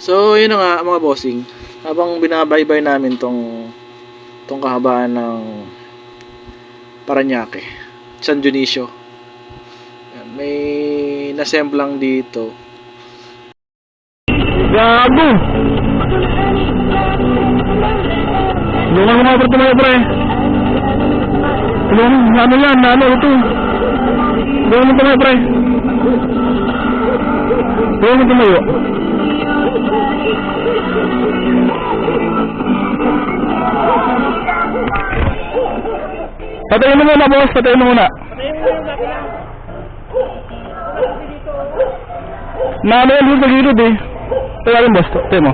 So, yun na nga mga bossing. Habang binabaybay namin tong kahabaan ng Parañaque, San Dionisio. Yan, may nasemblang dito. Gago! Tulungan mo nga tumayo, pre. Tulungan, ano yan, ano ito? Tulungan mo tumayo, pre. Tulungan mo tumayo. Patayin mo muna, boss. Patayin mo muna. Naano yan dito sa gilid eh. Patayin, boss. Patayin mo.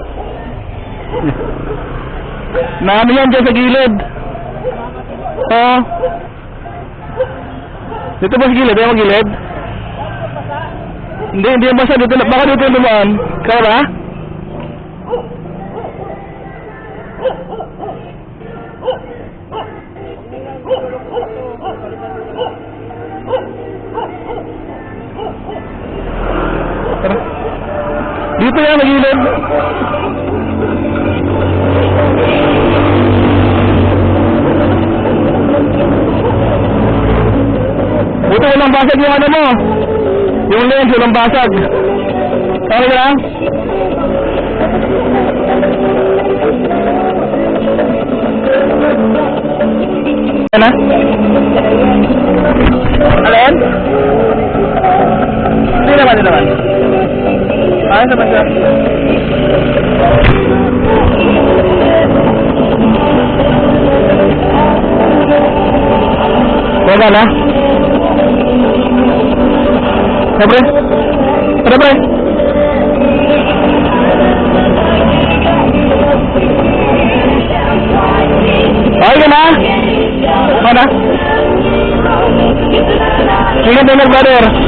Naano yan dyan sa gilid. Oo. Dito ba sa gilid? Ayaw mo gilid? Hindi yung basa. Baka dito yung dumaan. Ikaw ba? Dito yan, nagilid. Buto walang basag yung ano mo. Yung lens, walang basag. Okay lang? Yan na? Alin? Hindi naman. Ayos naman siya. Wala na? Pre? Pre? Okay ka na? Mana? Ingat, brother.